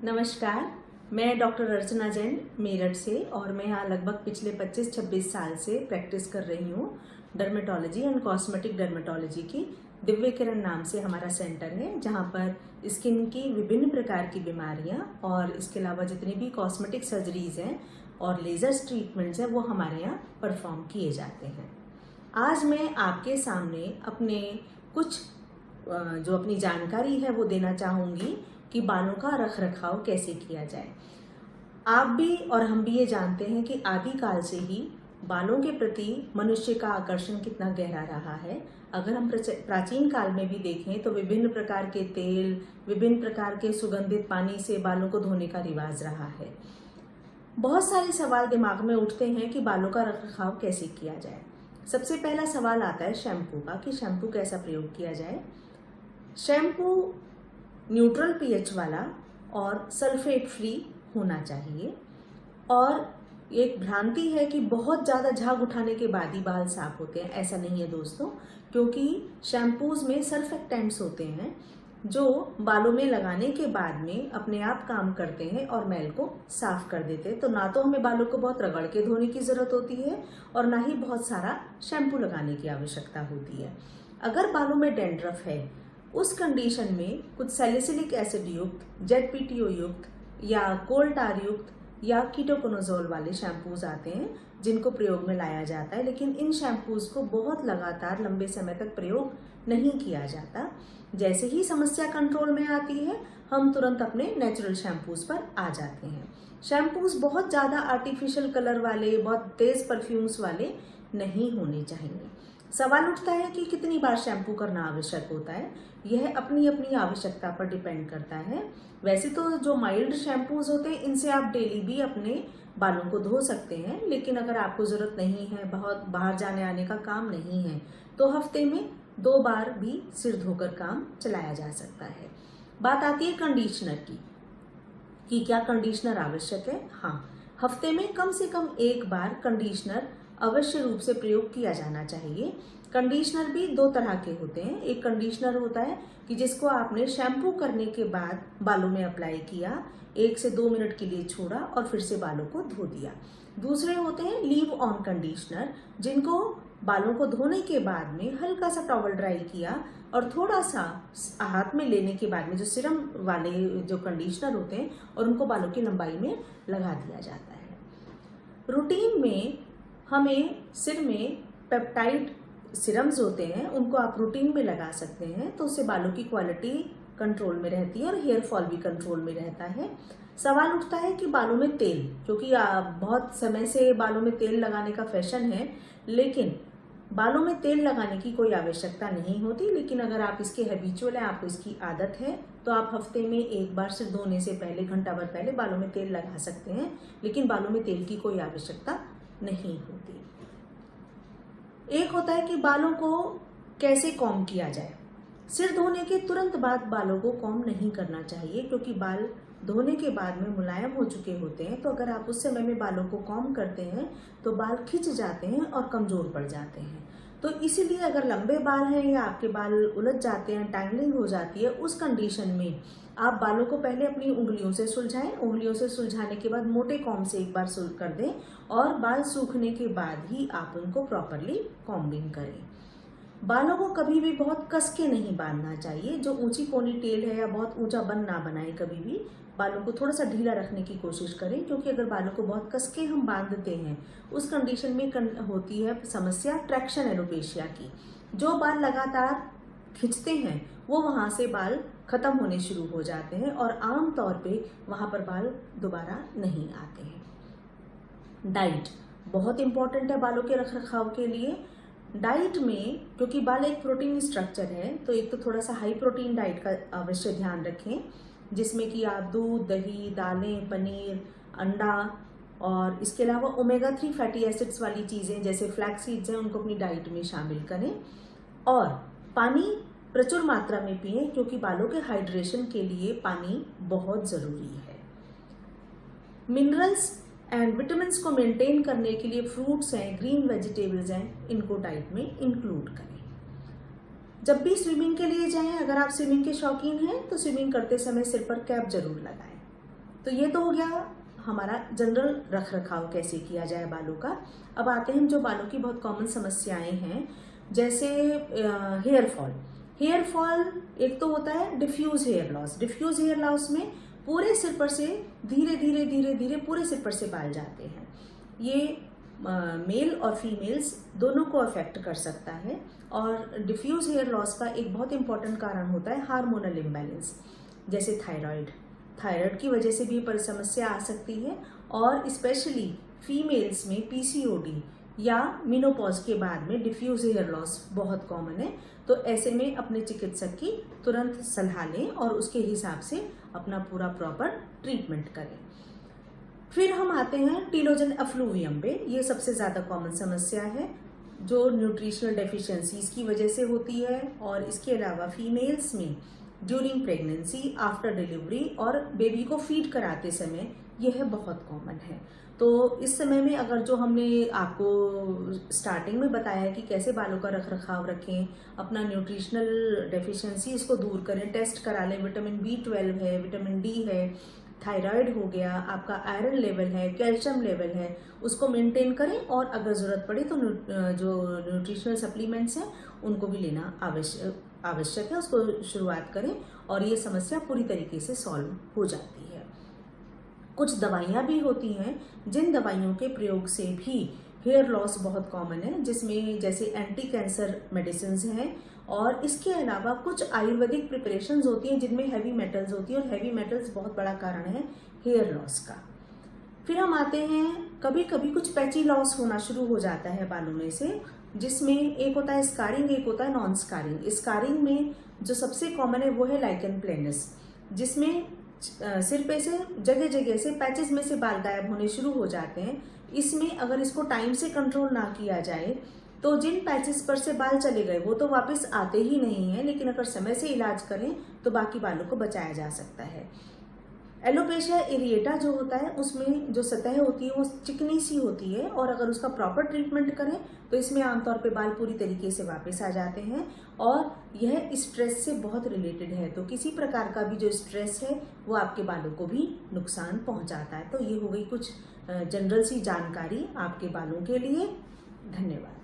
नमस्कार, मैं डॉक्टर अर्चना जैन मेरठ से और मैं यहाँ लगभग पिछले 25-26 साल से प्रैक्टिस कर रही हूँ। डर्मेटोलॉजी एंड कॉस्मेटिक डर्मेटोलॉजी की दिव्य किरण नाम से हमारा सेंटर है, जहाँ पर स्किन की विभिन्न प्रकार की बीमारियाँ और इसके अलावा जितनी भी कॉस्मेटिक सर्जरीज हैं और लेजर्स ट्रीटमेंट्स हैं वो हमारे यहाँ परफॉर्म किए जाते हैं। आज मैं आपके सामने अपने कुछ जो अपनी जानकारी है वो देना चाहूँगी कि बालों का रख रखाव कैसे किया जाए। आप भी और हम भी ये जानते हैं कि आदिकाल से ही बालों के प्रति मनुष्य का आकर्षण कितना गहरा रहा है। अगर हम प्राचीन काल में भी देखें तो विभिन्न प्रकार के तेल, विभिन्न प्रकार के सुगंधित पानी से बालों को धोने का रिवाज रहा है। बहुत सारे सवाल दिमाग में उठते हैं कि बालों का रख रखाव कैसे किया जाए। सबसे पहला सवाल आता है शैम्पू का, कि शैम्पू कैसा प्रयोग किया जाए। शैम्पू न्यूट्रल पीएच वाला और सल्फेट फ्री होना चाहिए। और एक भ्रांति है कि बहुत ज़्यादा झाग उठाने के बाद ही बाल साफ होते हैं। ऐसा नहीं है दोस्तों, क्योंकि शैम्पूज में सर्फेक्टेंट्स होते हैं जो बालों में लगाने के बाद में अपने आप काम करते हैं और मैल को साफ कर देते हैं। तो ना तो हमें बालों को बहुत रगड़ के धोने की ज़रूरत होती है और ना ही बहुत सारा शैम्पू लगाने की आवश्यकता होती है। अगर बालों में डैंड्रफ है, उस कंडीशन में कुछ सैलिसिलिक एसिड युक्त, जेड-पीटीओ युक्त या कोल टार युक्त या कीटोकोनाजोल वाले शैम्पूज आते हैं जिनको प्रयोग में लाया जाता है। लेकिन इन शैम्पूज को बहुत लगातार लंबे समय तक प्रयोग नहीं किया जाता। जैसे ही समस्या कंट्रोल में आती है हम तुरंत अपने नेचुरल शैम्पूज पर आ जाते हैं। शैम्पूज बहुत ज़्यादा आर्टिफिशियल कलर वाले, बहुत तेज़ परफ्यूम्स वाले नहीं होने चाहिए। सवाल उठता है कि कितनी बार शैम्पू करना आवश्यक होता है। यह अपनी अपनी आवश्यकता पर डिपेंड करता है। वैसे तो जो माइल्ड शैम्पूज होते हैं इनसे आप डेली भी अपने बालों को धो सकते हैं, लेकिन अगर आपको ज़रूरत नहीं है, बहुत बाहर जाने आने का काम नहीं है, तो हफ्ते में 2 बार भी सिर धोकर काम चलाया जा सकता है। बात आती है कंडीशनर की, कि क्या कंडीशनर आवश्यक है। हाँ, हफ्ते में कम से कम 1 बार कंडीशनर अवश्य रूप से प्रयोग किया जाना चाहिए। कंडीशनर भी 2 तरह के होते हैं। एक कंडीशनर होता है कि जिसको आपने शैम्पू करने के बाद बालों में अप्लाई किया, 1 से 2 मिनट के लिए छोड़ा और फिर से बालों को धो दिया। दूसरे होते हैं लीव ऑन कंडीशनर, जिनको बालों को धोने के बाद में हल्का सा टॉवल ड्राई किया और थोड़ा सा हाथ में लेने के बाद में जो सीरम वाले जो कंडीशनर होते हैं और उनको बालों की लंबाई में लगा दिया जाता है। रूटीन में हमें सिर में पेप्टाइड सिरम्स होते हैं, उनको आप रूटीन में लगा सकते हैं, तो उससे बालों की क्वालिटी कंट्रोल में रहती है और हेयर फॉल भी कंट्रोल में रहता है। सवाल उठता है कि बालों में तेल, क्योंकि बहुत समय से बालों में तेल लगाने का फैशन है, लेकिन बालों में तेल लगाने की कोई आवश्यकता नहीं होती। लेकिन अगर आप इसके हैबिचुअल हैं, आपको इसकी आदत है, तो आप हफ्ते में 1 बार सिर धोने से पहले, घंटा भर पहले बालों में तेल लगा सकते हैं, लेकिन बालों में तेल की कोई आवश्यकता नहीं होती। एक होता है कि बालों को कैसे कॉम्ब किया जाए। सिर धोने के तुरंत बाद बालों को कॉम्ब नहीं करना चाहिए, क्योंकि बाल धोने के बाद में मुलायम हो चुके होते हैं। तो अगर आप उस समय में बालों को कॉम्ब करते हैं तो बाल खिंच जाते हैं और कमज़ोर पड़ जाते हैं। तो इसीलिए अगर लंबे बाल हैं या आपके बाल उलझ जाते हैं, टैंगलिंग हो जाती है, उस कंडीशन में आप बालों को पहले अपनी उंगलियों से सुलझाएं। उंगलियों से सुलझाने के बाद मोटे कॉम्ब से 1 बार सुल कर दें और बाल सूखने के बाद ही आप उनको प्रॉपरली कॉम्बिंग करें। बालों को कभी भी बहुत कस के नहीं बांधना चाहिए। जो ऊंची पोनी टेल है या बहुत ऊंचा बन ना बनाए, कभी भी बालों को थोड़ा सा ढीला रखने की कोशिश करें, क्योंकि अगर बालों को बहुत कस के हम बांधते हैं उस कंडीशन में होती है समस्या ट्रैक्शन एलोपेशिया की। जो बाल लगातार खिंचते हैं वो वहाँ से बाल खत्म होने शुरू हो जाते हैं और आम तौर पे वहाँ पर बाल दोबारा नहीं आते हैं। डाइट बहुत इंपॉर्टेंट है बालों के रख रखाव के लिए। डाइट में, क्योंकि बाल एक प्रोटीन स्ट्रक्चर है, तो एक तो थोड़ा सा हाई प्रोटीन डाइट का अवश्य ध्यान रखें, जिसमें कि आप दूध, दही, दालें, पनीर, अंडा और इसके अलावा ओमेगा 3 फैटी एसिड्स वाली चीज़ें जैसे फ्लैक्स सीड्स हैं उनको अपनी डाइट में शामिल करें। और पानी प्रचुर मात्रा में पिएं, क्योंकि बालों के हाइड्रेशन के लिए पानी बहुत ज़रूरी है। मिनरल्स एंड विटामिन्स को मेंटेन करने के लिए फ्रूट्स हैं, ग्रीन वेजिटेबल्स हैं, इनको डाइट में इंक्लूड करें। जब भी स्विमिंग के लिए जाएं, अगर आप स्विमिंग के शौकीन हैं तो स्विमिंग करते समय सिर पर कैप जरूर लगाएं। तो ये तो हो गया हमारा जनरल रख रखाव कैसे किया जाए बालों का। अब आते हैं जो बालों की बहुत कॉमन समस्याएं हैं, जैसे हेयर फॉल। हेयर फॉल एक तो होता है diffuse hair loss. Diffuse hair loss में पूरे सिर पर से धीरे धीरे धीरे धीरे पूरे सिर पर से बाल जाते हैं। ये मेल और फीमेल्स दोनों को अफेक्ट कर सकता है। और डिफ्यूज हेयर लॉस का एक बहुत इंपॉर्टेंट कारण होता है हार्मोनल इम्बैलेंस, जैसे थायराइड की वजह से भी पर समस्या आ सकती है। और स्पेशली फीमेल्स में पीसीओडी या मेनोपॉज के बाद में डिफ्यूज हेयर लॉस बहुत कॉमन है। तो ऐसे में अपने चिकित्सक की तुरंत सलाह लें और उसके हिसाब से अपना पूरा प्रॉपर ट्रीटमेंट करें। फिर हम आते हैं टीलोजन एफ्लूवियम पे। ये सबसे ज़्यादा कॉमन समस्या है जो न्यूट्रिशनल डेफिशिएंसीज की वजह से होती है। और इसके अलावा फीमेल्स में ड्यूरिंग प्रेगनेंसी, आफ्टर डिलीवरी और बेबी को फीड कराते समय यह बहुत कॉमन है। तो इस समय में अगर जो हमने आपको स्टार्टिंग में बताया कि कैसे बालों का रख रखाव रखें, अपना न्यूट्रिशनल डेफिशिएंसी इसको दूर करें, टेस्ट करा लें, विटामिन B12 है, विटामिन D है, थायराइड हो गया, आपका आयरन लेवल है, कैल्शियम लेवल है, उसको मेंटेन करें। और अगर ज़रूरत पड़े तो जो न्यूट्रिशनल सप्लीमेंट्स हैं उनको भी लेना आवश्यक है, उसको शुरुआत करें और ये समस्या पूरी तरीके से सॉल्व हो जाती है। कुछ दवाइयाँ भी होती हैं जिन दवाइयों के प्रयोग से भी हेयर लॉस बहुत कॉमन है, जिसमें जैसे एंटी कैंसर मेडिसिन्स हैं। और इसके अलावा कुछ आयुर्वेदिक प्रिपरेशंस होती हैं जिनमें हैवी मेटल्स होती है, और हैवी मेटल्स बहुत बड़ा कारण है हेयर लॉस का। फिर हम आते हैं कभी कभी कुछ पैची लॉस होना शुरू हो जाता है बालों में से, जिसमें एक होता है स्कारिंग, एक होता है नॉन स्कारिंग। स्कारिंग में जो सबसे कॉमन है वो है लाइकन प्लेनस, जिसमें सिर पे से जगह जगह से पैचेस में से बाल गायब होने शुरू हो जाते हैं। इसमें अगर इसको टाइम से कंट्रोल ना किया जाए तो जिन पैचेस पर से बाल चले गए वो तो वापस आते ही नहीं है, लेकिन अगर समय से इलाज करें तो बाकी बालों को बचाया जा सकता है। एलोपेशिया एरिएटा जो होता है उसमें जो सतह होती है वो चिकनी सी होती है, और अगर उसका प्रॉपर ट्रीटमेंट करें तो इसमें आमतौर पे बाल पूरी तरीके से वापस आ जाते हैं। और यह स्ट्रेस से बहुत रिलेटेड है, तो किसी प्रकार का भी जो स्ट्रेस है वो आपके बालों को भी नुकसान पहुंचाता है। तो ये हो गई कुछ जनरल सी जानकारी आपके बालों के लिए। धन्यवाद।